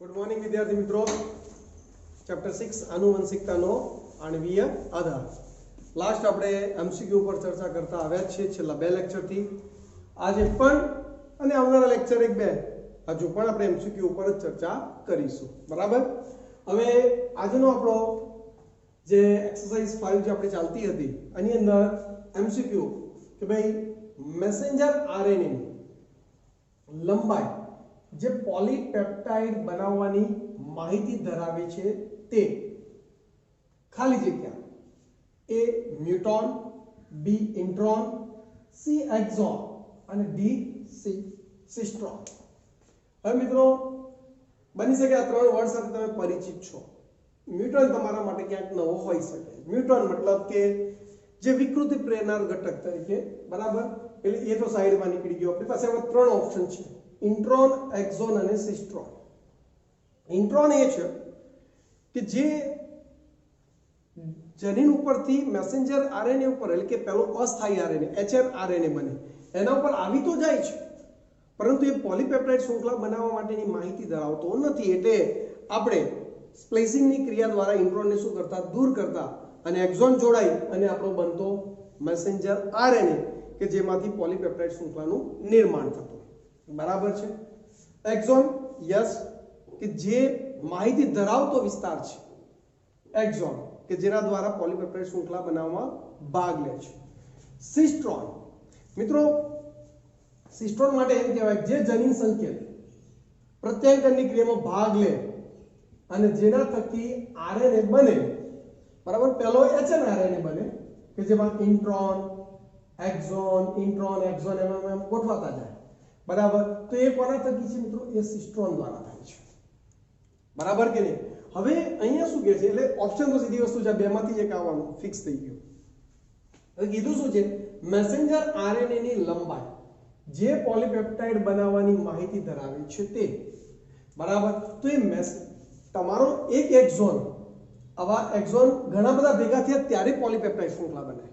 Good morning विद्यार्थी मित्रों। Chapter 6 आनुवंशिकताનો આણ્વીય આધાર। Last આપણે એમસીક્યુ પર ચર્ચા કરતા આવ્યા છીએ છેલ્લા બે લેક્ચરથી। આજે પણ અને આવનારા લેક્ચર 1-2 હજુ પણ આપણે એમસીક્યુ ઉપર જ ચર્ચા કરીશું, બરાબર। હવે આજનો આપણો જે એક્સરસાઇઝ 5 જે આપણે ચાલતી હતી એની અંદર એમસીક્યુ કે ભાઈ મેસેન્જર આરએનએ લંબાઈ જે પોલીપેપ્ટાઇડ બનાવવાની માહિતી ધરાવે છે તે ખાલી જગ્યા એ મ્યુટોન, બી ઇન્ટ્રોન, સી એક્ઝોન અને ડી સિસ્ટ્રોન। હવે મિત્રો બની શકે આ ત્રણ વર્ડ સાથે તમે પરિચિત છો। મ્યુટોન તમારા માટે ક્યાંક નવો હોઈ શકે। મ્યુટોન મતલબ કે જે વિકૃતિ પ્રેરનાર ઘટક તરીકે, બરાબર। એટલે એ તો સાઈડમાં નીકળી ગયો। આપણી પાસે હવે ત્રણ ઓપ્શન છે, ઇન્ટ્રોન, એક્ઝોન અને સિસ્ટ્રોન। ઇન્ટ્રોન એ છે કે જે જનીન ઉપરથી મેસેન્જર આરએનએ ઉપર એટલે કે પેલો અસ્થાયી આરએનએ એચએનઆરએનએ બને એના ઉપર આવી તો જાય છે, પરંતુ એ પોલીપેપ્ટાઇડ શૃંખલા બનાવવા માટેની માહિતી ધરાવતો નથી। એટલે આપણે સ્પ્લાઇસિંગની ક્રિયા દ્વારા ઇન્ટ્રોનને શું કરતા, દૂર કરતા અને એક્ઝોન જોડાઈ અને આપણો બનતો મેસેન્જર આરએનએ કે જેમાંથી પોલીપેપ્ટાઇડ શૃંખલાનું નિર્માણ થતું, બરાબર છે। એક્ઝોન યસ કે જે માહિતી ધરાવતો વિસ્તાર છે એક્ઝોન કે જેના દ્વારા પોલીપેપ્ટાઇડ શૃંખલા બનાવવામાં ભાગ લે છે। સિસ્ટ્રોન મિત્રો, સિસ્ટ્રોન માટે એમ કહેવાય જે જનીન સંકેત પ્રત્યાયનની ક્રિયામાં ભાગ લે અને જેના થકી આરએનએ બને, બરાબર। પહેલો એચએનઆરએનએ બને કે જેમાં ઇન્ટ્રોન, એક્ઝોન, ઇન્ટ્રોન, એક્ઝોન એમ ગોઠવાતા જાય, બરાબર। તો એ કોના થકી છે મિત્રો? એ સિસ્ટ્રોન દ્વારા થાય છે, બરાબર કે નહીં? હવે અહીંયા શું કહે છે, એટલે ઓપ્શન તો સીધી વસ્તુ છે, બેમાંથી એક આવવાનું ફિક્સ થઈ ગયું। હવે કીધું શું છે, મેસેન્જર આરએનએ ની લંબાઈ જે પોલીપેપ્ટાઇડ બનાવવાની માહિતી ધરાવે છે તે, બરાબર। તો એ તમારો એક એક્ઝોન, આવા એક્ઝોન ઘણા બધા ભેગા થયા ત્યારે પોલીપેપ્ટાઇડ શૃંખલા બને।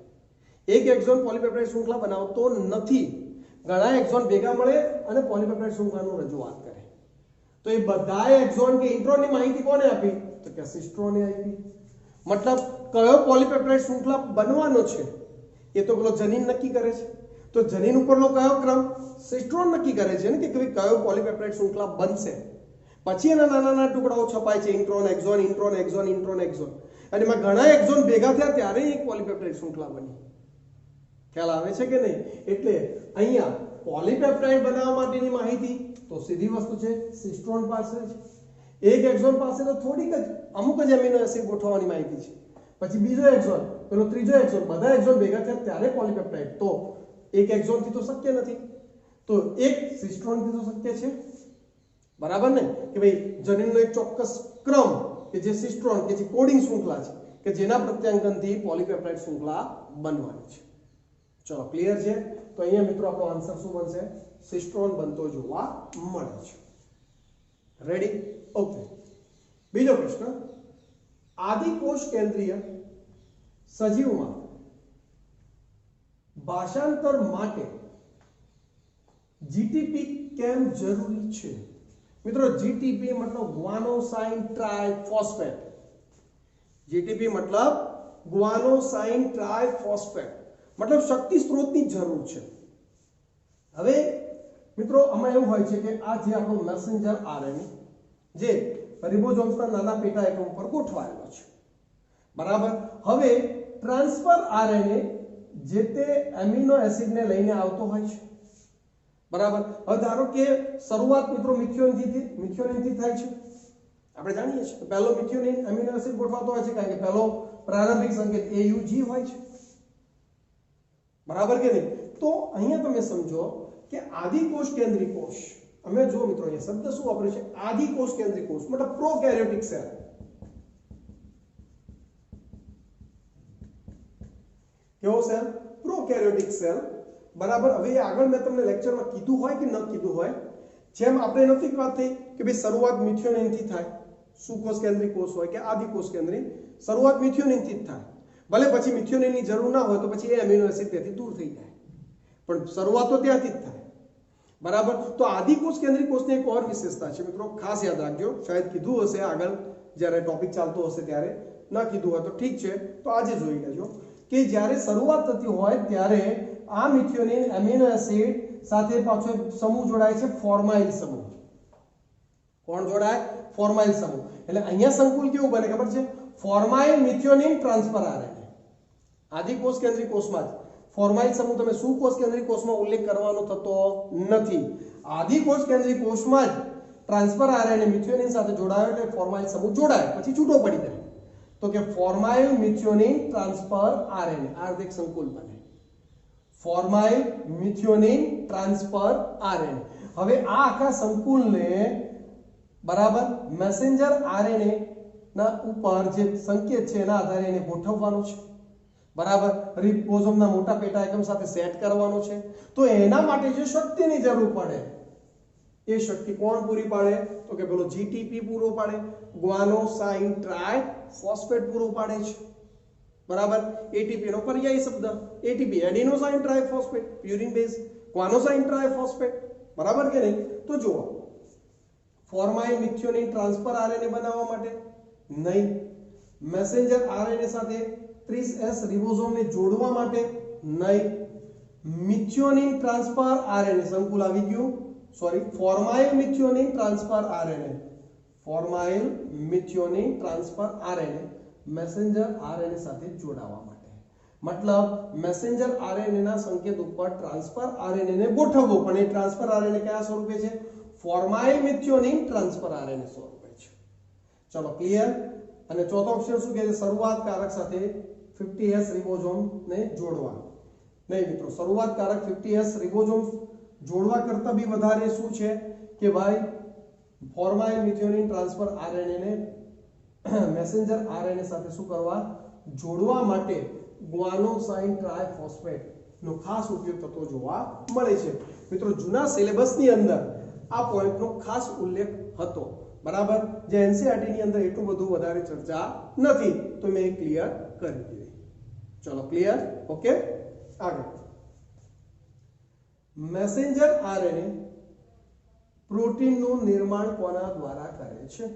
એક એક્ઝોન પોલીપેપ્ટાઇડ શૃંખલા બનાવતો નથી, ઘણા એક્ઝોન ભેગા મળે અને પોલીપેપ્ટાઇડ શૃંખલાનું રજૂઆત કરે। તો એ બધા એક્ઝોન કે ઇન્ટ્રોનની માહિતી કોને આપી? તો કે સિસ્ટ્રોને આપી। મતલબ કયો પોલીપેપ્ટાઇડ શૃંખલા બનવાનો છે એ તો પેલો જનીન નક્કી કરે છે। તો જનીન ઉપરનો કયો ક્રમ? સિસ્ટ્રોન નક્કી કરે છે ને કે કયો પોલીપેપ્ટાઇડ શૃંખલા બનશે। પછી એના નાના નાના ટુકડાઓ છપાય છે, intron, exon, intron, exon, intron, exon, અને એમાં ઘણા એક્ઝોન ભેગા થયા ત્યારે એક પોલીપેપ્ટાઇડ શૃંખલા બની। ખ્યાલ આવે છે કે નહીં? એટલે અહીંયા પોલીપેપ્ટાઇડ બનાવવા માટેની માહિતી તો સીધી વસ્તુ છે, સિસ્ટ્રોન પાસે છે। એક એક્ઝોન પાસે તો થોડીક જ અમુક જ એમિનો એસિડ ગોઠવવાની માહિતી છે, પછી બીજો એક્ઝોન, પેલો ત્રીજો એક્ઝોન, બધા એક્ઝોન ભેગા થયા ત્યારે પોલીપેપ્ટાઇડ। તો એક એક્ઝોન થી તો શક્ય નથી, તો એક સિસ્ટ્રોન થી તો શક્ય છે, બરાબર ને? કે ભાઈ જનીનનો એક ચોક્કસ ક્રમ કે જે સિસ્ટ્રોન કે જે કોડિંગ શૃંખલા છે કે જેના પ્રત્યાંકનથી પોલીપેપ્ટાઇડ શૃંખલા બનવાની છે। ચલો ક્લિયર છે? તો અહીંયા મિત્રો આપણો આન્સર શું બનશે? સિસ્ટ્રોન બનતો જોવા મળે છે। રેડી? ઓકે। બીજો પ્રશ્ન, આદિકોષ કેન્દ્રીય સજીવમાં ભાષાંતર માટે જીટીપી કેમ જરૂરી છે? મિત્રો જીટીપી મતલબ ગ્વાનોસાઇન ટ્રાઇફોસ્ફેટ। જીટીપી મતલબ ગ્વાનોસાઇન ટ્રાઇફોસ્ફેટ, મતલબ શક્તિ સ્ત્રોતની જરૂર છે। હવે મિત્રો આમાં એવું હોય છે કે આ જે આપણો મેસેન્જર આરએનએ જે રિબોસોમ્સના નાના પેટા એકમ પર ગોઠવાયેલો છે, બરાબર। હવે ટ્રાન્સફર આરએનએ જે તે એમિનો એસિડને લઈને આવતો હોય છે, બરાબર। હવે ધારો કે શરૂઆત મિત્રો મિથિયોનિનથી થાય છે। આપણે જાણીએ છીએ કે પહેલો મિથિયોનિન એમિનો એસિડ ગોઠવાતો હોય છે કારણ કે પહેલો પ્રારંભિક સંકેત AUG હોય છે, બરાબર કે નહીં? તો અહીંયા તમે સમજો કે આદિકોષ કેન્દ્રી કોષ, અમે જો મિત્રો અહીંયા શબ્દ શું વાપર્યો છે? આદિકોષ કેન્દ્રી કોષ, મતલબ પ્રોકેરિયોટિક સેલ। કેવો સેલ? પ્રોકેરિયોટિક સેલ, બરાબર। હવે આગળ મેં તમને લેક્ચરમાં કીધું હોય કે ન કીધું હોય, જેમ આપણે નથી વાત થઈ કે ભાઈ શરૂઆત મિથિયોનિનથી થાય, સુકોષ કેન્દ્રી કોષ હોય કે આદિકોષ કેન્દ્રી, શરૂઆત મિથિયોનિનથી જ થાય, ભલે પછી મિથિયોનિનની જરૂર ના હોય તો પછી એ એમિનો એસિડ ત્યાંથી દૂર થઈ જાય, પણ શરૂઆત તો ત્યાંથી જ થાય, बराबर। तो आदिकोष केंद्रीय कोषની એક ઓર વિશેષતા છે મિત્રો, ખાસ યાદ રાખજો, શાયદ કીધું હશે આગળ જ્યારે ટોપિક ચાલતો હશે ત્યારે, ના કીધું હોય તો ઠીક છે, તો આજે જોઈ લેજો કે જ્યારે શરૂઆત થતી હોય ત્યારે આ મિથિયોનિન એમિનો એસિડ સાથે પાછો સમૂહ જોડાય છે, ફોર્માઇલ સમૂહ। કોણ જોડાય? ફોર્માઇલ સમૂહ। એટલે અહીંયા સંકુલ કેવું બને ખબર છે? ફોર્માઇલ મિથિયોનિન ટ્રાન્સફર આરએનએ। આદિકોષ કેન્દ્રીય કોષમાં જ ફોર્માઇલ સમૂહ તમે સુકોષ કેન્દ્રીય કોષમાં ઉલ્લેખ કરવાનો થતો નથી। આદિકોષ કેન્દ્રીય કોષમાં જ ટ્રાન્સફર આરએનએ મિથિયોનિન સાથે જોડાયો એટલે ફોર્માઇલ સમૂહ જોડાય, પછી છૂટો પડી જાય તો કે ફોર્માઇલ મિથિયોનિન ટ્રાન્સફર આરએનએ, આ એક સંકુલ બને, ફોર્માઇલ મિથિયોનિન ટ્રાન્સફર આરએનએ। હવે આ આખા સંકુલને બરાબર મેસેન્જર આરએનએ ના ઉપર જે સંકેત છે એના આધારે એને ગોઠવવાનો છે, બરાબર, રિબોઝોમના મોટા પેટા એકમ સાથે સેટ કરવાનો છે। તો એના માટે જે શક્તિની જરૂર પડે એ શક્તિ કોણ પૂરી પાડે? તો કે પેલો જીટીપી પૂરો પાડે, ગ્વાનોસાઇન ટ્રાઇફોસ્ફેટ પૂરો પાડે છે, બરાબર। એટીપી નો પર્યાયી શબ્દ ATP, adenosine triphosphate, purine base, guanosine triphosphate, બરાબર કે નહીં? તો જુઓ, ફોર્માઇલ મિથિયોનિન ટ્રાન્સફર આરએનએ બનાવવા માટે નહીં, મેસેન્જર આરએનએ સાથે 30S રિબોઝોમને જોડવા માટે નહીં, મિથિયોનિન ટ્રાન્સફર આરએનએ સંકુલ આવી ગયું, sorry, formyl methionine transfer RNA, formyl methionine transfer RNA messenger RNA સાથે જોડાવા માટે, મતલબ મેસેન્જર આરએનએ ના સંકેત ઉપર ટ્રાન્સફર આરએનએ ને ગોઠવવો, પણ એ ટ્રાન્સફર આરએનએ કયા સ્વરૂપે છે? ફોર્માઇલ મિથિયોનિન ટ્રાન્સફર આરએનએ સ્વરૂપે છે। ચલો ક્લિયર। અને ચોથો ઓપ્શન શું કહે છે? શરૂઆત કારક સાથે 50S રિબોઝોમ ને જોડવા। નહીં મિત્રો, શરૂઆત કારક 50S રિબોઝોમ જોડવા કરતા બી વધારે શું છે કે ભાઈ ફોર્માઇલ મિથિયોનિન ટ્રાન્સફર આરએનએ ને મેસેન્જર આરએનએ સાથે શું કરવા? જોડવા માટે ગ્વાનોસાઇન ટ્રાઇફોસ્ફેટ નો ખાસ ઉપયોગ થતો જોવા મળે છે। મિત્રો જૂના સિલેબસની અંદર આ પોઈન્ટનો ખાસ ઉલ્લેખ હતો, બરાબર, જે એનસીઈઆરટી ની અંદર એટલું બધું વધારે ચર્ચા નથી, તો મેં ક્લિયર કરી દીધી। ચલો ક્લિયર, ઓકે। આગળ, મેસેન્જર આરએનએ પ્રોટીનનું નિર્માણ કોના દ્વારા કરે છે?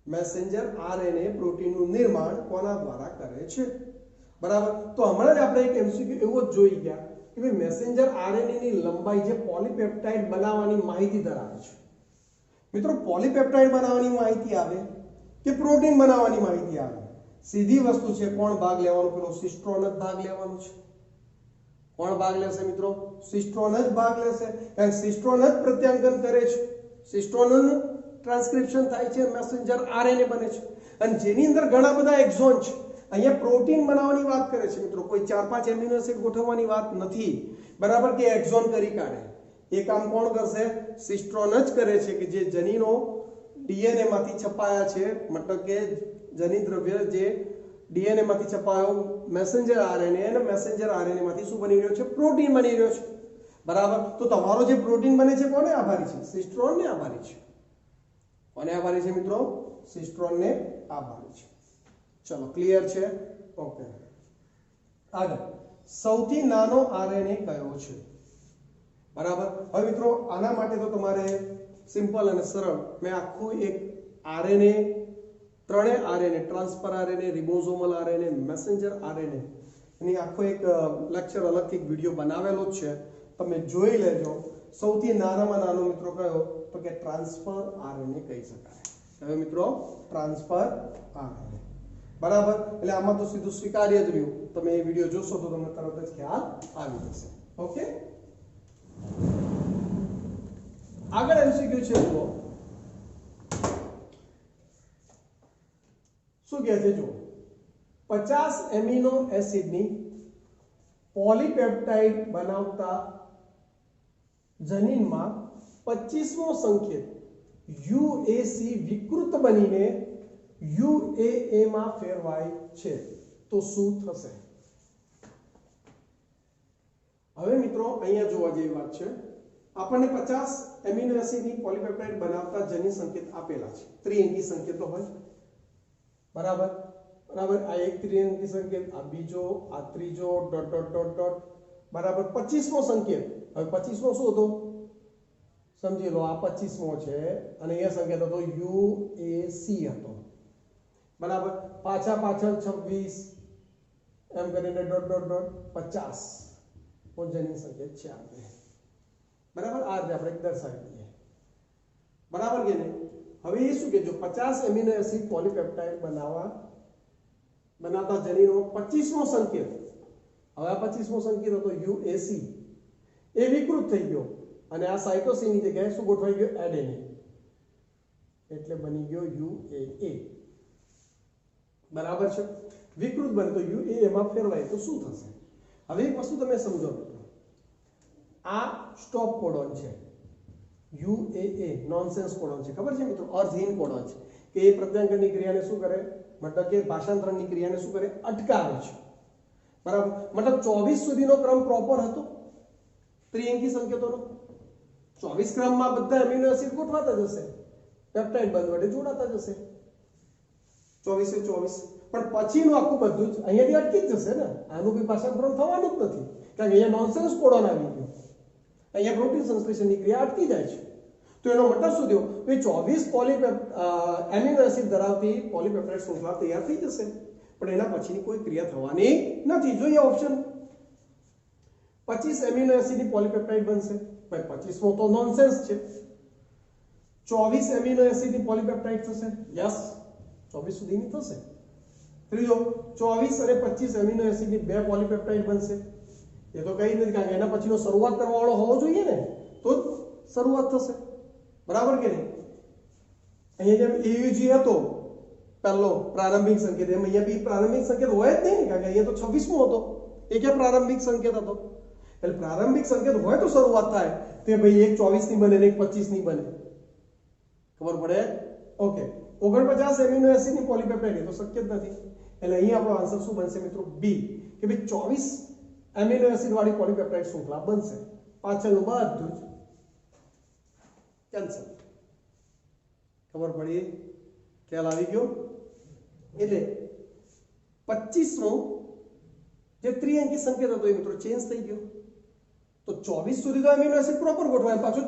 મેસેન્જર આરએનએ પ્રોટીનનું નિર્માણ કોના દ્વારા કરે છે? બરાબર। તો હમણાં જ આપણે એક એમસીક્યુ એવો જ જોઈ ગયા કે ભાઈ મેસેન્જર આરએનએ ની લંબાઈ જે પોલીપેપ્ટાઇડ બનાવવાની માહિતી ધરાવે છે। મિત્રો પોલીપેપ્ટાઇડ બનાવવાની માહિતી આવે કે પ્રોટીન બનાવવાની માહિતી આવે? સીધી વસ્તુ છે, કોણ ભાગ લેવાનો? પેલો સિસ્ટ્રોન જ ભાગ લેવાનો છે। કોણ ભાગ લેશે મિત્રો? સિસ્ટ્રોન જ ભાગ લેશે, કારણ સિસ્ટ્રોન જ પ્રત્યાંગન કરે છે, સિસ્ટ્રોન ટ્રાન્સક્રિપ્શન થાય છે, મેસેન્જર આરએનએ બને છે, અને જેની અંદર ઘણા બધા એક્ઝોન છે। અહીંયા પ્રોટીન બનાવવાની વાત કરે છે મિત્રો, કોઈ 4-5 એમિનો એસિડ ગોઠવવાની વાત નથી, બરાબર, કે એક્ઝોન કરી કાઢે। એ કામ કોણ કરશે? સિસ્ટ્રોન જ કરે છે, કે જે જનીનો ડીએનએ માંથી છપાયા છે, મતલબ કે જનીન દ્રવ્ય જે ડીએનએ માંથી છપાયો મેસેન્જર આરએનએ, અને મેસેન્જર આરએનએ માંથી શું બની રહ્યો છે? પ્રોટીન બની રહ્યો છે, બરાબર। તો તમારો જે પ્રોટીન બને છે કોને આભારી છે? સિસ્ટ્રોનને આભારી છે। કોને આભારી છે મિત્રો? સિસ્ટ્રોનને આભારી છે। ચલો ક્લિયર છે, ઓકે। આગળ, સૌથી નાનો આરએનએ કયો છે? બરાબર। હવે મિત્રો આના માટે તો તમારે સિમ્પલ અને સરળ મેં આખું એક આરએનએ, ત્રણેય RNA, transfer RNA, ribosomal RNA, messenger RNA એની આખો એક લેક્ચર અલગથી એક વિડિયો બનાવેલો જ છે, તમે જોઈ લેજો। સૌથી નાનામાં નાનો મિત્રો કયો? તો કે ટ્રાન્સફર આરએનએ કહી શકાય। હવે મિત્રો ટ્રાન્સફર આરએનએ, બરાબર। એટલે આમાં તો સીધું સ્વીકાર્ય જ રહ્યું, તમે એ વિડિયો જોશો તો તમને તરત જ ખ્યાલ આવી જશે, ઓકે। આગળ એમસીક્યુ છે, જુઓ શું કહે છે? જુઓ, 50 એમિનો એસિડની પોલીપેપ્ટાઇડ બનાવતા જનીનમાં 25મો સંકેત યુએસી વિકૃત બનીને યુએએ માં ફેરવાય છે, તો શું થશે? હવે મિત્રો અહીંયા જોવા જેવી વાત છે, આપણને 50 એમિનો એસિડની પોલીપેપ્ટાઇડ બનાવતા જનીન સંકેત આપેલા છે, ત્રિઅંકી સંકેતો હોય, બરાબર, બરાબર। આ એક ત્રિઅંકી સંકેત, આ બીજો, આ ત્રીજો, ડોટ ડોટ ડોટ ડોટ, બરાબર, 25મો સંકેત। હવે 25મો શું હતો સમજી લો, આ 25મો છે અને અહીંયા સંકેત હતો UAC હતો, બરાબર. પાછળ 26 એમ કરીને ડોટ ડોટ ડોટ 50 જનીન સંકેત છે આપણે, બરાબર. આ રીતે આપણે દર્શાવી દઈએ, બરાબર કે નહીં. હવે એ શું કે જો 50 એમિનો એસિડ પોલીપેપ્ટાઇડ બનાવતા જનીનો 25મો સંકેત, હવે આ 25મો સંકેત હતો UAC, એ વિકૃત થઈ ગયો અને આ સાઇટોસિન ની જગ્યાએ શું ગોઠવાઈ ગયો? એડેનિન, એટલે બની ગયો UAA, બરાબર છે. વિકૃત બને તો UAA માં ફેરવાય તો શું થશે? હવે એક વસ્તુ તમે સમજો મિત્રો, આ સ્ટોપ કોડોન છે, UAA નોનસેન્સ કોડોન છે, ખબર છે મિત્રો, અર્થહીન કોડોન છે કે એ પ્રત્યાંગનની ક્રિયાને શું કરે, મતલબ કે ભાષાંતરણની ક્રિયાને શું કરે? અટકાવે છે, બરાબર. મતલબ 24 સુધીનો ક્રમ પ્રોપર હતો ત્રિઅંકી સંકેતોનો. 24 ક્રમમાં બધા એમિનો એસિડ ગોઠવાતા જશે, પેપ્ટાઇડ બંધ વડે જોડાતા જશે 24 પણ પછીનું આખું બધું જ અહીંયાથી અટકી જ જશે ને, આનું કોઈ ભાષાંતરણ થવાનું જ નથી, કારણ કે અહીંયા નોનસેન્સ કોડોન આવી ગયો, અહીંયા પ્રોટીન સંશ્લેષણની ક્રિયા અટકી જાય છે. તો એનો મતલબ શું થયો? એ 24 એમિનો એસિડ ધરાવતી પોલીપેપ્ટાઇડ શૃંખલા તૈયાર થઈ જશે, પણ એના પછીની કોઈ ક્રિયા થવાની નથી. જોઈએ ઓપ્શન, 25 એમિનો એસિડની પોલીપેપ્ટાઇડ બનશે, ભાઈ 25મો તો નોનસેન્સ છે. 24 એમિનો એસિડની પોલીપેપ્ટાઇડ થશે, યસ 24 સુધીની થશે. ત્રીજો 24 અને 25 એમિનો એસિડની બે પોલીપેપ્ટાઇડ બનશે, એ તો કઈ નથી, કારણ કે એના પછીનો શરૂઆત કરવા વાળો હોવો જોઈએ ને, તો જ શરૂઆત થશે, બરાબર કે નહીં. અહીંયા જેમ AUG હતો પહેલો પ્રારંભિક સંકેત, એમ અહીંયા બી પ્રારંભિક સંકેત હોય જ નહીં, કારણ કે અહીંયા તો 26મો હતો, એ ક્યાં પ્રારંભિક સંકેત હતો? એટલે પ્રારંભિક સંકેત હોય તો શરૂઆત થાય, તે ભાઈ એક 24 ની બને ને એક 25 ની બને, ખબર પડે? ઓકે. 49 એમિનો એસિડની પોલીપેપ્ટાઇડ તો શક્ય જ નથી, એટલે અહીં આપણો આન્સર શું બનશે મિત્રો? બી, કે ભાઈ 24 એમિનો એસિડ વાળી પોલીપેપ્ટાઇડ શૃંખલા બનશે. પાછળનું બધું જ કેન્સલ. ખબર પડી? ખ્યાલ આવી ગયો? એટલે 25મો જે ત્રિઅંકી સંકેત હતો એ મિત્રો ચેન્જ થઈ ગયો, તો 24 સુધી તો એમિનો એસિડ પ્રોપર ગોઠવાય, પાછું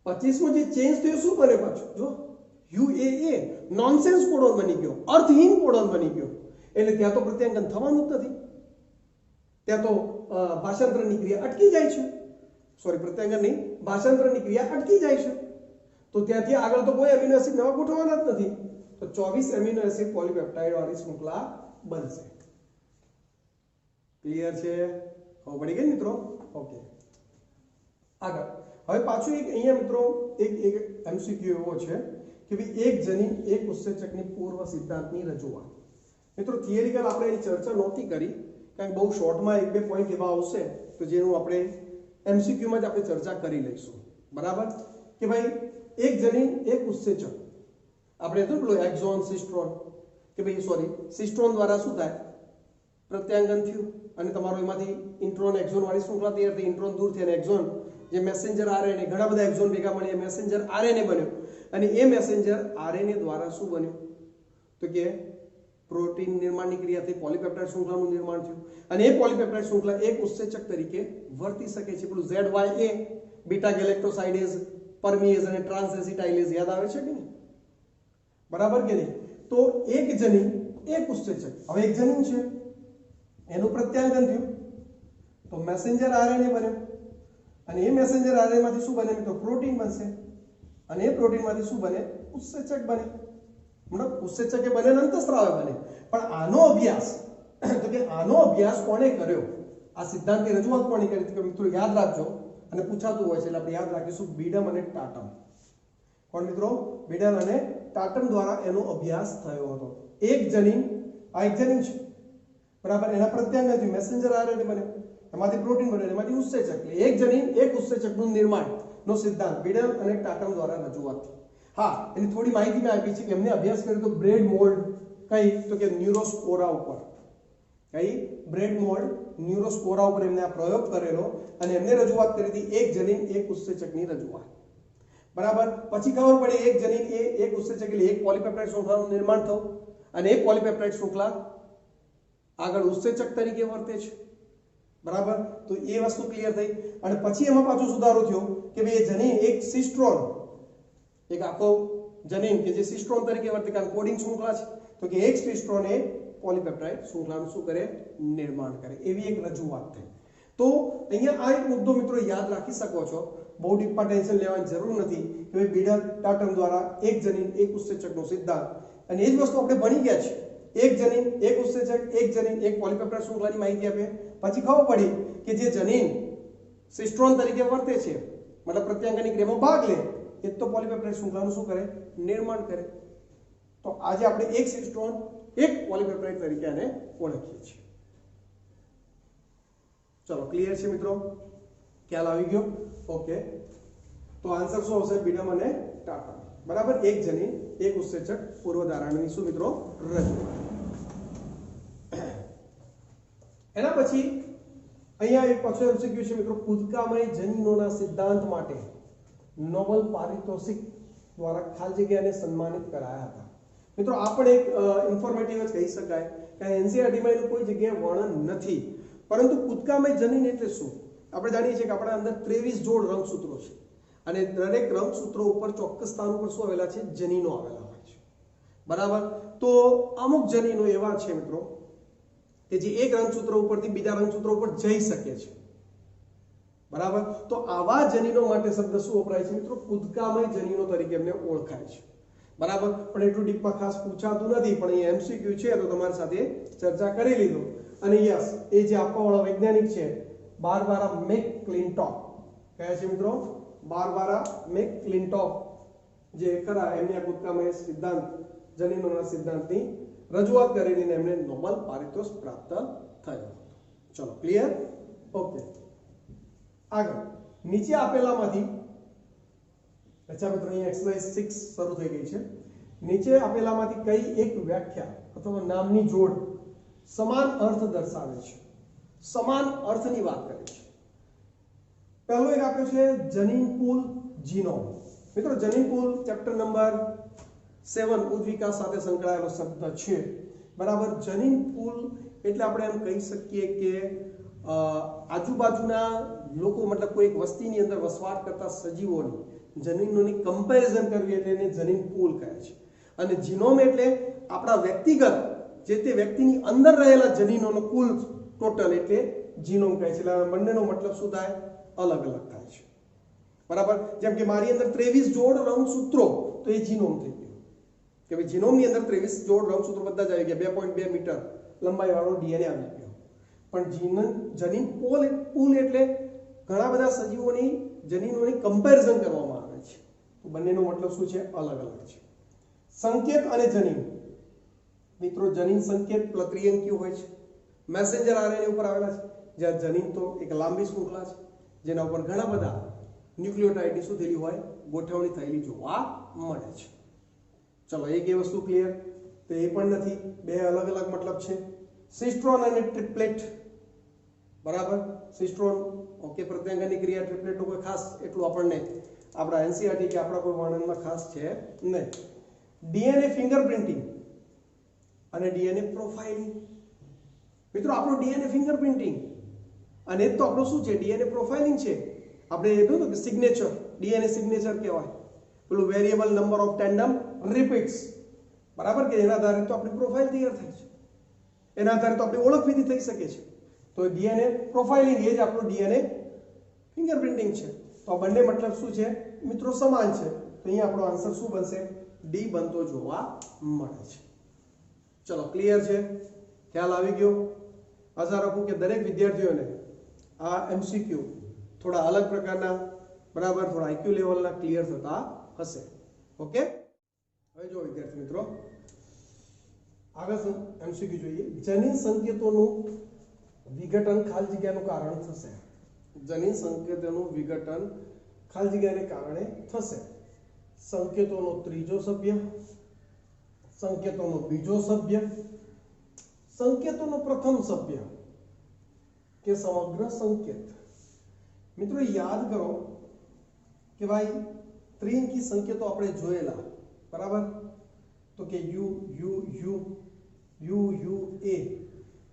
25મો જે ચેન્જ થયો શું બને પાછું? જો UAA નોનસેન્સ કોડોન બની ગયો, અર્થહીન કોડોન બની ગયો, એટલે ત્યાં તો પ્રત્યાંગન થવાનું જ નથી, ત્યાં તો ભાષાંતરની ક્રિયા અટકી જાય છે, સોરી પ્રત્યાંગન નહીં, ભાષાંતરની ક્રિયા અટકી જાય છે, તો ત્યાંથી આગળ તો કોઈ એમિનો એસિડ નવા ગોઠવવાના જ નથી, તો 24 એમિનો એસિડ પોલીપેપ્ટાઇડ વાળી શૃંખલા બનશે. ક્લિયર છે? ખબર પડી ગઈ મિત્રો? ઓકે. આગળ હવે પાછું એક અહીંયા મિત્રો એક MCQ એવો છે કે ભાઈ એક જનીન એક ઉત્સેચકની પૂર્વ સિદ્ધાંતની રજૂઆત. મિત્રો થિયરિકલ આપણે એની ચર્ચા નહોતી કરી, કારણ કે બહુ શોર્ટમાં એક બે પોઈન્ટ એવા આવશે તો જેનું આપણે MCQ માં જ આપણે ચર્ચા કરી લઈશું, બરાબર. કે ભાઈ એક જનીન એક ઉત્સેચક, આપણે તો પેલો એક્ઝોન સિસ્ટ્રોન, કે ભાઈ સોરી સિસ્ટ્રોન દ્વારા શું થાય? પ્રત્યાંગન થયું અને તમારો એમાંથી ઇન્ટ્રોન એક્ઝોન વાળી શૃંખલા તૈયાર થઈ, ઇન્ટ્રોન દૂર થઈ અને એક્ઝોન જે મેસેન્જર RNA, ઘણા બધા એક્ઝોન ભેગા મળી મેસેન્જર RNA બન્યો, અને એ મેસેન્જર RNA દ્વારા શું બન્યું? તો કે પ્રોટીન નિર્માણની ક્રિયા થઈ, પોલીપેપ્ટાઇડ શૃંખલાનું નિર્માણ થયું, અને એ પોલીપેપ્ટાઇડ શૃંખલા એક ઉત્સેચક તરીકે વર્તી શકે છે. પેલું ZYA બીટા ગેલેક્ટોસાઇડેઝ, પરમિએઝ અને ટ્રાન્સએસિટાઇલેઝ યાદ આવે છે કે નહીં? બરાબર કે નહીં? તો એક જનીન એક ઉત્સેચક, હવે એક જનીન છે એનું પ્રત્યાંગન થયું તો મેસેન્જર RNA બન્યો, અને એ મેસેન્જર RNA માંથી શું બને મિત્રો? પ્રોટીન બનશે, અને એ પ્રોટીનમાંથી શું બને? ઉત્સેચક બને. મતલબ ઉત્સેચક એ બને અંતઃસ્રાવે બને. પણ આનો અભ્યાસ તો કે આનો અભ્યાસ કોણે કર્યો? આ સિદ્ધાંતની રજૂઆત કોણે કરી? તો મિત્રો યાદ રાખજો, અને પૂછાતું હોય છે એટલે આપણે યાદ રાખીશું, બીડમ અને ટાટમ. કોણ મિત્રો? બીડમ અને ટાટમ દ્વારા એનો અભ્યાસ થયો હતો. એક જનીન, આ એક જનીન છે, બરાબર, એના પ્રત્યાંગન થયું, મેસેન્જર RNA બન્યો, એમાંથી પ્રોટીન બન્યો, એમાંથી ઉત્સેચક, એટલે એક જનીન એક ઉત્સેચકનું નિર્માણ નો સિદ્ધાંત બીડમ અને ટાટમ દ્વારા રજૂઆત થઈ. હા, એની થોડી માહિતી મેં આપી છે કે એમને અભ્યાસ કર્યો તો બ્રેડ મોલ્ડ, કઈ? તો કે ન્યુરોસ્પોરા ઉપર, કઈ? બ્રેડ મોલ્ડ ન્યુરોસ્પોરા ઉપર એમને આ પ્રયોગ કરેલો, અને એમને રજૂઆત કરી હતી એક જનીન એક ઉત્સેચકની રજૂઆત, બરાબર. પછી ખબર પડી એક જનીન એક ઉત્સેચક એટલે એક પોલીપેપ્ટાઇડ શૃંખલાનું નિર્માણ થયું, અને એક પોલીપેપ્ટાઇડ શૃંખલા આગળ ઉત્સેચક તરીકે વર્તે છે, બરાબર, તો એ વસ્તુ ક્લિયર થઈ. અને પછી એમાં પાછો સુધારો થયો કે ભાઈ જનીન એક સિસ્ટ્રોન, એક આખો જનીન કે જે સિસ્ટ્રોન તરીકે વર્તે, કારણ કોડિંગ શૃંખલા છે, તો કે એક સિસ્ટ્રોન એ પોલીપેપ્ટાઇડ શૃંખલાનું શું કરે, નિર્માણ કરે, એવી એક રજૂઆત થઈ. તો અહીંયા આ એક મુદ્દો મિત્રો યાદ રાખી શકો છો, બહુ ડીપમાં ટેન્શન લેવાની જરૂર નથી કે ભાઈ બીડર ટાટમ દ્વારા એક જનીન એક ઉત્સેચકનો સિદ્ધાંત, અને એ જ વસ્તુ આપણે ભણી ગયા છે. એક જનીન એક ઉત્સેચક, એક જનીન એક પોલીપેપ્ટાઇડ શૃંખલાની માહિતી આપે. પછી ખબર પડી કે જે જનીન સિસ્ટ્રોન તરીકે વર્તે છે, મતલબ પ્રત્યાંગની ક્રિયામાં ભાગ લે, એ તો પોલીપેપ્ટાઇડ શૃંખલાનું શું કરે, નિર્માણ કરે. તો આજે આપણે એક સિસ્ટ્રોન એક પોલીપેપ્ટાઇડ તરીકે આને ઓળખીએ છીએ. ચલો ક્લિયર છે મિત્રો, ખ્યાલ આવી ગયો? ઓકે, તો આન્સર શું આવશે, બીડમ અને ટાટમ. બરાબર, એક જનીન એક ઉત્સેચક પૂર્વધારણની શું મિત્રો, રજૂઆત. એના પછી અહીંયા એક પાછો એમસીક્યુ છે મિત્રો, કૂદકામય જનીનોના સિદ્ધાંત માટે નોબેલ પારિતોષિક દ્વારા ખાલી જગ્યાને સન્માનિત કરાયા હતા. મિત્રો આ પણ એક ઇન્ફોર્મેટિવ જ કહી શકાય કે એનસીઈઆરટીમાં એનું કોઈ જગ્યાએ વર્ણન નથી. પરંતુ કૂદકામય જનીન એટલે શું? આપણે જાણીએ છીએ કે આપણા અંદર 23 જોડ રંગસૂત્રો છે, અને દરેક રંગસૂત્રો ઉપર ચોક્કસ સ્થાન ઉપર શું આવેલા છે, જનીનો આવેલા હોય છે. બરાબર, તો અમુક જનીનો એવા છે મિત્રો કે જે એક રંગસૂત્ર ઉપરથી બીજા રંગસૂત્ર ઉપર જઈ શકે છે. બરાબર, તો આવા જનીનો માટે શબ્દ શું વપરાય છે મિત્રો, કૂદકામય જનીનો તરીકે એમને ઓળખાય છે. બરાબર, પણ એટલું ડીપમાં ખાસ પૂછાતું નથી, પણ એ એમસીક્યુ છે તો તમારી સાથે ચર્ચા કરી લીધો. અને યસ, એ જે આપવાવાળા વૈજ્ઞાનિક છે બારબારા મેકક્લિન્ટોક, કયા છે મિત્રો, બારબારા મેકક્લિન્ટોક, જે ખરા એમને આ કૂદકામય સિદ્ધાંત જનીનોના સિદ્ધાંતની રજૂઆત કરીને એમને નોબેલ પારિતોષિક પ્રાપ્ત થયો. ચલો ક્લિયર? ઓકે, આગળ નીચે આપેલામાંથી, અચ્છા મિત્રો અહીંયા એક્સરસાઇઝ 6 શરૂ થઈ ગઈ છે. નીચે આપેલામાંથી કઈ એક વ્યાખ્યા અથવા નામની જોડ સમાન અર્થ દર્શાવે છે, સમાન અર્થની વાત કરે છે? પહેલો એક આપ્યો છે જનીન પૂલ જીનોમ. મિત્રો જનીન પૂલ ચેપ્ટર નંબર 7 ઉદ્વિકાસ સાથે સંકળાયેલો શબ્દ છે. બરાબર, જનીન પૂલ એટલે આપણે એમ કહી શકીએ કે આજુબાજુના લોકો, મતલબ કોઈ એક વસ્તીની અંદર વસવાટ કરતા સજીવોની જનીનોની કમ્પેરિઝન કરવી એટલે એને જનીન પૂલ કહે છે. અને જીનોમ એટલે આપણા વ્યક્તિગત, જે તે વ્યક્તિની અંદર રહેલા જનીનોનો કુલ ટોટલ એટલે જીનોમ કહે છે. એટલે બંનેનો મતલબ શું થાય, અલગ અલગ થાય છે. બરાબર, જેમ કે મારી અંદર 23 જોડ રંગસૂત્રો, તો એ જીનોમ થઈ ગયો કે ભાઈ જીનોમની અંદર 23 જોડ રંગસૂત્રો બધા જ આવી ગયા, 2.2 મીટર લંબાઈ વાળો ડીએનએ આવી ગયો. પણ જનીન પૂલ એટલે ઘણા બધા સજીવોની જનીનોની કમ્પેરિઝન કરવામાં આવે છે. તો બંનેનો મતલબ શું છે, અલગ અલગ છે. સંકેત અને જનીન. મિત્રો જનીન સંકેત ત્રિઅંકી હોય છે, મેસેન્જર આરએનએ ઉપર આવેલા છે, જ્યાં જનીન તો એક લાંબી શૃંખલા છે જેના ઉપર ઘણા બધા ન્યુક્લિયોટાઇડની શું થયેલી હોય, ગોઠવણી થયેલી જોવા મળે છે. ચલો એક એ વસ્તુ ક્લિયર, તો એ પણ નથી, બે અલગ અલગ મતલબ છે. સિસ્ટ્રોન અને ટ્રિપ્લેટ. બરાબર, સિસ્ટ્રોન ઓકે, પ્રત્યાંગની ક્રિયા, ટ્રિપ્લેટનું કોઈ ખાસ એટલું આપણને આપણા એનસીઈઆરટી કે આપણા કોઈ વર્ણનમાં ખાસ છે નહીં. ડીએનએ ફિંગરપ્રિન્ટિંગ અને ડીએનએ પ્રોફાઇલિંગ. મિત્રો આપણું ડીએનએ ફિંગરપ્રિન્ટિંગ અને તો આપણું શું છે, ડીએનએ પ્રોફાઇલિંગ છે. આપણે એ કહ્યું કે સિગ્નેચર, ડીએનએ સિગ્નેચર કહેવાય, પેલું variable number of tandem repeats. બરાબર, કે એના આધારે તો આપણી પ્રોફાઇલ તૈયાર થાય છે, એના આધારે તો આપણી ઓળખ વિધિ થઈ શકે છે. તો ડીએનએ પ્રોફાઇલિંગ એ જ આપણું ડીએનએ ફિંગરપ્રિન્ટિંગ છે. તો આ બંને મતલબ શું છે મિત્રો, સમાન છે. તો અહીંયા આપણો આન્સર શું બનશે, ડી બનતો જોવા મળે છે. ચલો ક્લિયર છે, ખ્યાલ આવી ગયો? આશા રાખું કે દરેક વિદ્યાર્થીઓને આ એમસીક્યુ થોડા અલગ પ્રકારના, બરાબર, થોડા આઈક્યુ લેવલના ક્લિયર થતા હશે. ઓકે, હવે જો વિદ્યાર્થી મિત્રો આગળ એમસીક્યુ જોઈએ. જનીન સંકેતોનું વિઘટન ખાલી જગ્યાનું કારણ થશે. જનીન સંકેતોનું વિઘટન ખાલી જગ્યાને કારણે થશે. સંકેતોનો ત્રીજો સભ્ય, સંકેતોનો બીજો સભ્ય, સંકેતોનો પ્રથમ સભ્ય કે સમગ્ર સંકેત. મિત્રો યાદ કરો કે ભાઈ ત્રિઅંકી સંકેતો આપણે જોયેલા, બરાબર, તો કે U U U U U A.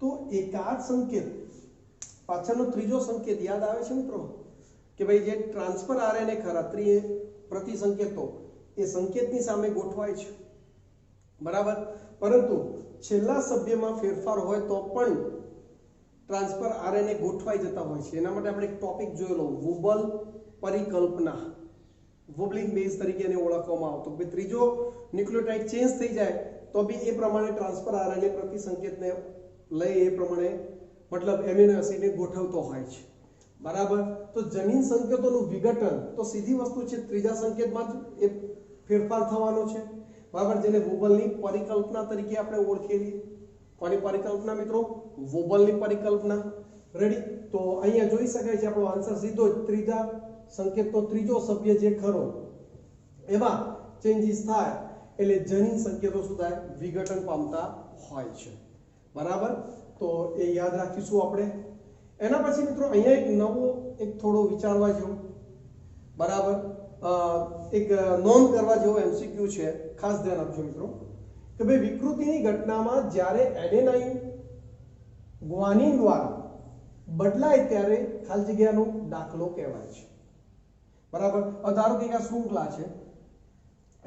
તો એકાદ સંકેત પાછળનો ત્રીજો સંકેત યાદ આવે છે મિત્રો કે ભાઈ જે ટ્રાન્સફર આરએનએ ખરા પ્રતિસંકેતો એ સંકેતની સામે ગોઠવાય છે, બરાબર, પરંતુ છેલ્લા સભ્યમાં ફેરફાર હોય તો પણ ટ્રાન્સફર આરએનએ ગોઠવાઈ જતા હોય છે. એના માટે આપણે એક ટોપિક જોયેલો, વુબલ પરિકલ્પના, વુબલિંગ બેઝ તરીકે એને ઓળખવામાં આવતો કે ત્રીજો ન્યુક્લિયોટાઇડ ચેન્જ થઈ જાય તો બી એ પ્રમાણે ટ્રાન્સફર આરએનએ પ્રતિસંકેતને લઈ એ પ્રમાણે મતલબ એમિનો એસિડને ગોઠવતો હોય છે, બરાબર. તો જનીન સંકેતોનું વિઘટન તો સીધી વસ્તુ છે, ત્રીજા સંકેતમાં જ એ ફેરફાર થવાનો છે, બરાબર, જેને વુબલની પરિકલ્પના તરીકે આપણે ઓળખેલી. કોની પરિકલ્પના મિત્રો? વુબલની પરિકલ્પના. રેડી? તો અહીંયા જોઈ શકાય છે આપણો આન્સર સીધો જ ત્રીજા સંકેતનો ત્રીજો સભ્ય જે ખરો એમાં ચેન્જીસ થાય એટલે જનીન સંકેતો શું થાય? વિઘટન પામતા હોય છે, બરાબર. તો એ યાદ રાખીશું આપણે. એના પછી મિત્રો અહીંયા એક નવો એક થોડો વિચારવા જેવો, બરાબર, એક નોંધ કરવા જેવો એમસીક્યુ છે, ખાસ ધ્યાન આપજો મિત્રો કે ભાઈ વિકૃતિની ઘટનામાં જ્યારે એડેનાઇન ગ્વાનિન દ્વારા બદલાય ત્યારે ખાલી જગ્યાનો દાખલો કહેવાય છે, બરાબર. ધારો કે આ શૃંખલા છે,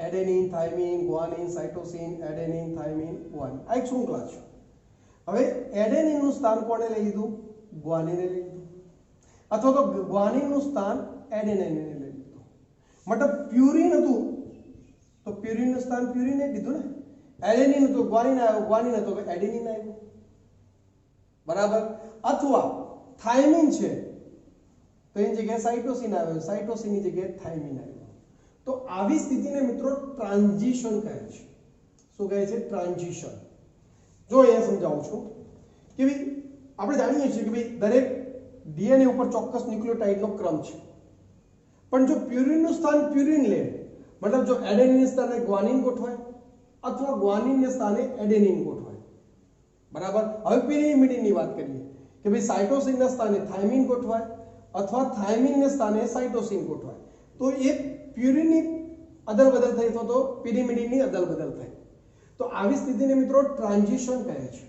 adenine, thiamine, guanine, cytosine, adenine, thiamine, guanine, આ એક શૃંખલા છે. હવે એડેનિનનું સ્થાન કોણે લઈ લીધું? ગ્વાનિને લઈ લીધું, અથવા તો ગ્વાનિનનું સ્થાન એડેનાઇને લઈ લીધું. મતલબ પ્યુરિન હતું તો પ્યુરિનનું સ્થાન પ્યુરિને લીધું ને, એડેનિન હતું ગ્વાનિન આવ્યો, ગ્વાનિન હતો તો એડેનિન આવ્યો, બરાબર. અથવા થાઇમિન છે તો એની જગ્યાએ સાઇટોસિન આવ્યો, સાઇટોસિનની જગ્યાએ થાઇમિન આવ્યો. તો આવી સ્થિતિને મિત્રો ટ્રાન્ઝિશન કહે છે. શું કહે છે? ટ્રાન્ઝિશન. જો અહીંયા સમજાવું છું કે ભાઈ આપણે જાણીએ છીએ કે ભાઈ દરેક ડીએનએ ઉપર ચોક્કસ ન્યુક્લિયોટાઇડનો ક્રમ છે, પણ જો પ્યુરિનનું સ્થાન પ્યુરિન લે, મતલબ જો એડેનિન સ્થાને ગ્વાનિન ગોઠવાય અથવા ગ્વાનિનને સ્થાને એડેનિન ગોઠવાય, બરાબર. હવે પિરિમિડિનની વાત કરીએ કે ભાઈ સાઇટોસિનના સ્થાને થાઇમિન ગોઠવાય અથવા થાઇમિનને સ્થાને સાઇટોસિન ગોઠવાય, તો એ પ્યુરિનની અદલબદલ થઈ અથવા તો પિરિમિડિનની અદલબદલ થઈ. તો આવી સ્થિતિને મિત્રો ટ્રાન્ઝિશન કહે છે,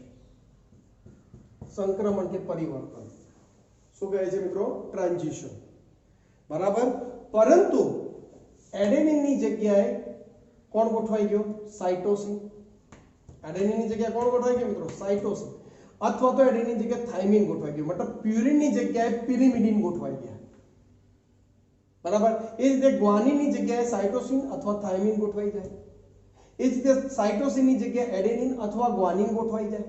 સંક્રમણ કે પરિવર્તન. શું કહે છે મિત્રો? ટ્રાન્ઝિશન, બરાબર. પરંતુ એડેનિનની જગ્યાએ કોણ ગોઠવાઈ ગયો? સાઇટોસિન. એડેનિનની જગ્યાએ કોણ ગોઠવાઈ ગયો મિત્રો? સાઇટોસિન. અથવા તો એડેનિનની જગ્યાએ થાઇમિન ગોઠવાઈ ગયો, મતલબ પ્યુરિનની જગ્યાએ પિરિમિડિન ગોઠવાઈ ગયા, બરાબર. એ જ રીતે ગ્વાનિનની જગ્યાએ સાઇટોસિન અથવા થાઇમિન ગોઠવાઈ જાય. એ જ રીતે સાઇટોસિનની જગ્યાએ એડેનિન અથવા ગ્વાનિન ગોઠવાઈ જાય.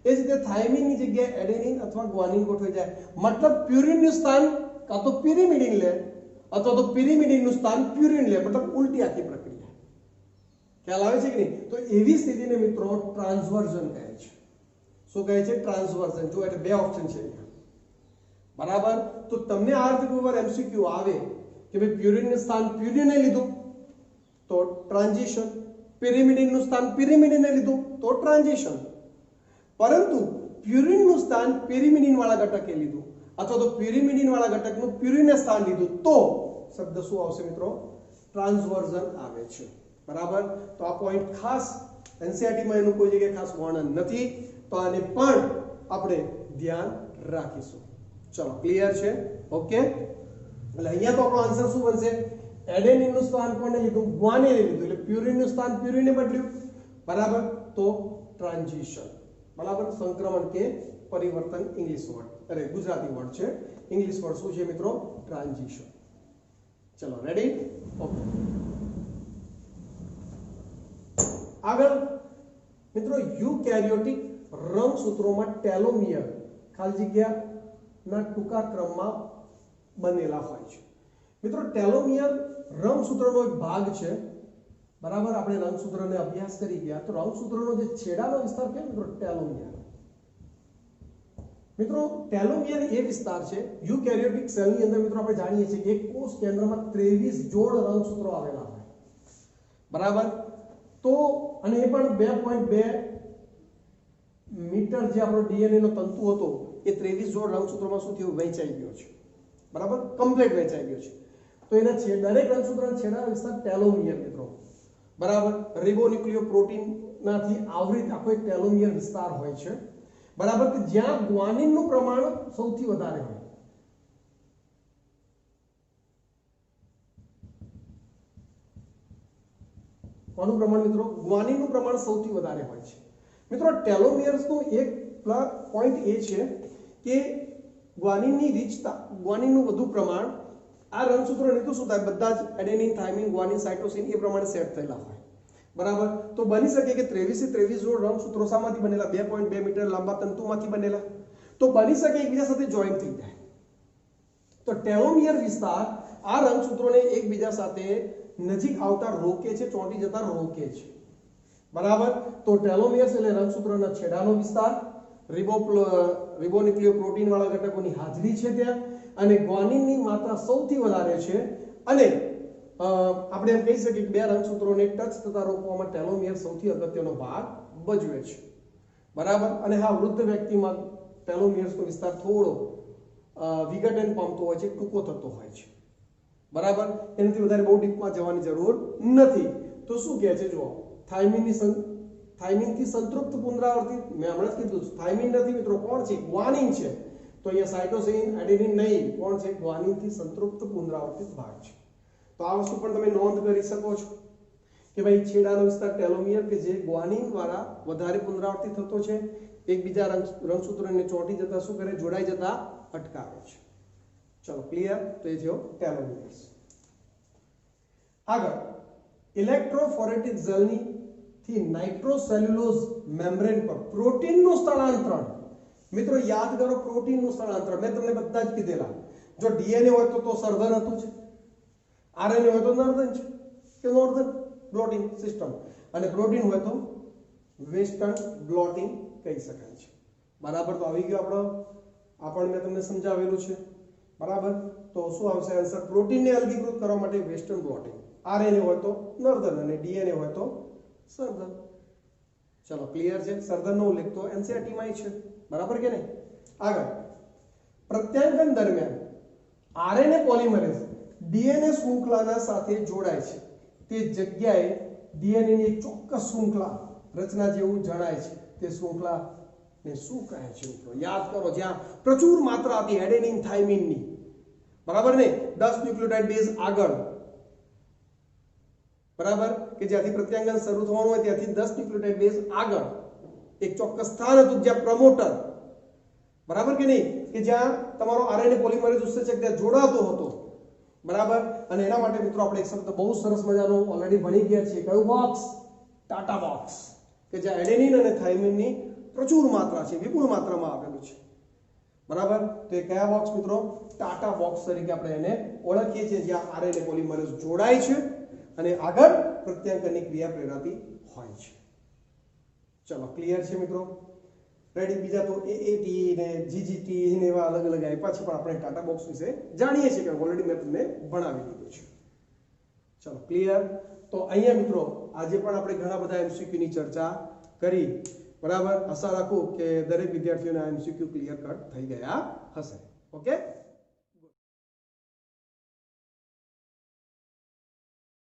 એ જ રીતે થાઇમિનની જગ્યાએ એડેનિન અથવા ગ્વાનિન ગોઠવાઈ જાય. મતલબ પ્યુરિનનું સ્થાન કાં તો પિરિમિડિન લે અથવા તો પિરિમિડિનનું સ્થાન પ્યુરિન લે, મતલબ ઉલટી આખી પ્રક્રિયા. ખ્યાલ આવે છે કે નહીં? તો એવી સ્થિતિને મિત્રો ટ્રાન્સવર્ઝન કહે છે. શું કહે છે? ટ્રાન્સવર્ઝન. જો એટલે બે ઓપ્શન છે અહીંયા, બરાબર. તો તમને આ રીતે કોઈ વાર એમસીક્યુ આવે કે ભાઈ પ્યુરિનનું સ્થાન પ્યુરિને લીધું તો ટ્રાન્ઝિશન, પિરિમિડિનનું સ્થાન પિરિમિડિને લીધું તો ટ્રાન્ઝિશન, પરંતુ પ્યુરિનનું સ્થાન પિરિમિડિન વાળા ઘટકે લીધું અથવા તો પિરિમિડિન વાળા ઘટકનું પ્યુરિને સ્થાન લીધું તો શબ્દ શું આવશે મિત્રો? ટ્રાન્સવર્ઝન આવે છે, બરાબર. તો આ પોઈન્ટ ખાસ એનસીઈઆરટીમાં એનું કોઈ જગ્યાએ ખાસ વર્ણન નથી, તો આને પણ આપણે ધ્યાન રાખીશું. ચલો, ક્લિયર છે? ઓકે. એટલે અહીંયા તો આપણો આન્સર શું બનશે? એડેનિનનું સ્થાન કોને લીધું? ગ્વાનિને લીધું, એટલે પ્યુરિનનું સ્થાન પ્યુરિને બદલ્યું, બરાબર. તો ટ્રાન્ઝિશન, બરાબર. સંક્રમણ કે પરિવર્તન ઇંગ્લિશ વર્ડ, અરે ગુજરાતી વર્ડ છે, ઇંગ્લિશ વર્ડ શું છે મિત્રો? ટ્રાન્ઝિશન. ચલો, રેડી? ઓકે. આગળ મિત્રો યુકેરિયોટિક રંગસૂત્રોમાં ટેલોમિયર ખાલી જગ્યાના ટૂંકા ક્રમમાં બનેલા હોય છે. મિત્રો ટેલોમિયર રંગસૂત્રનો એક ભાગ છે, બરાબર. આપણે રંગસૂત્રને અભ્યાસ કરી ગયા તો રંગસૂત્રનો જે છેડાનો વિસ્તાર કે મિત્રો ટેલોમિયર. મિત્રો ટેલોમિયર એ વિસ્તાર છે યુકેરિયોટિક સેલની અંદર. મિત્રો આપણે જાણીએ છીએ કે એક કોષ કેન્દ્રમાં 23 જોડ રંગસૂત્રો આવેલા હોય, બરાબર. તો અને એ પણ 2.2 મીટર જે આપણો ડીએનએ નો તંતુ હતો એ 23 જોડ રંગસૂત્રોમાં શું થયું? વહેંચાઈ ગયો છે, બરાબર. કમ્પ્લીટ વહેંચાઈ ગયો છે. તો એના દરેક રંગસૂત્રના છેડાનો વિસ્તાર ટેલોમિયર મિત્રો, બરાબર. રિબોન્યુક્લિયોપ્રોટીનનાથી આવૃત આખો એક ટેલોમિયર વિસ્તાર હોય છે, બરાબર, કે જ્યાં ગ્વાનિનનું પ્રમાણ સૌથી વધારે હોય. કોનું પ્રમાણ મિત્રો? ગ્વાનિનનું પ્રમાણ સૌથી વધારે હોય છે. મિત્રો ટેલોમિયર્સનું એક પોઈન્ટ એ છે કે ગ્વાનિનની રીચતા, ગ્વાનિનનું વધુ પ્રમાણ, આ રંગસૂત્રોને તો શું થાય, બધા જ એડેનિન, થાઇમિન, ગ્વાનિન, સાઇટોસિન એ પ્રમાણે સેટ થયેલા હોય. બરાબર, તો બની શકે કે 23 જોડ રંગસૂત્રો શામાંથી બનેલા? 2.2 મીટર લાંબા તંતુમાંથી બનેલા. તો બની શકે એકબીજા સાથે જોઈન્ટ થઈ જાય. તો ટેલોમિયર વિસ્તાર આ રંગસૂત્રોને એકબીજા સાથે નજીક આવતા રોકે છે, ચોંટી જતા રોકે છે. બરાબર, તો ટેલોમિયર્સ એટલે રંગસૂત્રોના છેડાનો વિસ્તાર, રિબોન્યુક્લિયોપ્રોટીન વાળા ઘટકોની હાજરી છે ત્યાં, અને ગ્વાનિનની માત્રા સૌથી વધારે છે. અને આપણે એમ કહી શકીએ કે બે રંગસૂત્રોને ટચ થતા રોકવામાં ટેલોમિયર સૌથી અગત્યનો ભાગ ભજવે છે. બરાબર, અને હા, વૃદ્ધ વ્યક્તિમાં ટેલોમિયર્સનો વિસ્તાર થોડો વિઘટન પામતો હોય છે, ટૂંકો થતો હોય છે. બરાબર, એનાથી વધારે બહુ ડીપમાં જવાની જરૂર નથી. તો શું કહે છે જુઓ, થાઇમિનથી સંતૃપ્ત પુનરાવર્તિત, મેં હમણાં જ કીધું થાઇમિન નથી મિત્રો, કોણ છે? ગ્વાનિન છે. તો અહીંયા સાઇટોસિન, એડેનિન નહીં, કોણ છે? ગ્વાનિનથી સંતૃપ્ત પુનરાવર્તિત ભાગ છે. તો આ વસ્તુ પણ તમે નોંધ કરી શકો છો કે ભાઈ છેડાનો વિસ્તાર ટેલોમિયર કે જે ગ્વાનિન દ્વારા વધારે પુનરાવર્તિત થતો છે, એકબીજા રંગસૂત્રોને ચોંટી જતા શું કરે? જોડાઈ જતા અટકાવે છે. ચલો ક્લિયર? તો એ થયો ટેલોમિયર્સ. આગળ ઇલેક્ટ્રોફોરેટિક જેલની થી નાઇટ્રોસેલ્યુલોઝ મેમ્બ્રેન પર પ્રોટીનનું સ્થળાંતરણ. મિત્રો યાદ કરો, પ્રોટીનનું સ્થળાંતરણ મેં તમને બધા જ કીધેલા. જો ડીએનએ હોય તો સર્ધન હતું જ, આરએનએ હોય તો નર્ધન છે કે નોર્ધન બ્લોટિંગ સિસ્ટમ, અને પ્રોટીન હોય તો વેસ્ટર્ન બ્લોટિંગ કહી શકાય છે. બરાબર, તો આવી ગયો આપણો, આ પણ મેં તમને સમજાવેલું છે. બરાબર, તો શું આવશે આન્સર? પ્રોટીનને અલગીકૃત કરવા માટે વેસ્ટર્ન બ્લોટિંગ, આરએનએ હોય તો નર્ધન અને ડીએનએ હોય તો સર્ધન. ચલો ક્લિયર છે? સર્ધનનો ઉલ્લેખ તો એનસીઈઆરટી માં છે. બરાબર કે નહીં? આગળ પ્રત્યાંગન દરમિયાન આરએનએ પોલિમરેઝ ડીએનએ શૃંખલાના સાથે જોડાય છે. તે જગ્યાએ ડીએનએ ની એક ચોક્કસ શૃંખલા રચના જેવું જણાય છે. તે શૃંખલાને શું કહે છે મિત્રો? યાદ કરો, જ્યાં પ્રચુર માત્રા હતી એડેનિન, થાઇમિનની. બરાબર ને? 10 ન્યુક્લિયોટાઇડ બેઝ આગળ, બરાબર, કે જ્યાંથી પ્રત્યાંગન શરૂ થવાનું હોય ત્યાંથી 10 ન્યુક્લિયોટાઇડ બેઝ આગળ એક ચોક્કસ સ્થાન હતું જ્યાં પ્રમોટર, બરાબર કે નહીં, કે જ્યાં તમારો આરએનએ પોલિમરેઝ ઉત્સેચક ત્યાં જોડાતો હતો. બરાબર, અને એના માટે મિત્રો આપણે એક શબ્દ બહુ સરસ મજાનો ઓલરેડી ભણી ગયા છીએ. કયું બોક્સ? ટાટા બોક્સ, કે જ્યાં એડેનિન અને થાઇમિનની પ્રચુર માત્રા છે, વિપુલ માત્રામાં આવેલું છે. બરાબર, તો એ કયા બોક્સ મિત્રો? ટાટા બોક્સ તરીકે આપણે એને ઓળખીએ છીએ, જ્યાં આરએનએ પોલિમરેઝ જોડાય છે અને આગળ પ્રત્યાંગનની ક્રિયા પ્રેરાતી હોય છે. ચલો ક્લિયર છે મિત્રો? રેડી? બીજા તો એએટી ને જીજીટી ને એવા અલગ અલગ આપ્યા છે, પણ આપણે ટાટા બોક્સ વિશે જાણીએ છીએ કે ઓલરેડી મેં તમને ભણાવી દીધું છે. ચલો ક્લિયર? તો અહીંયા મિત્રો આજે પણ આપણે ઘણા બધા એમસીક્યુ ની ચર્ચા કરી. બરાબર, આશા રાખું કે દરેક વિદ્યાર્થીઓને આ એમસીક્યુ ક્લિયર કટ થઈ ગયા હશે. ઓકે.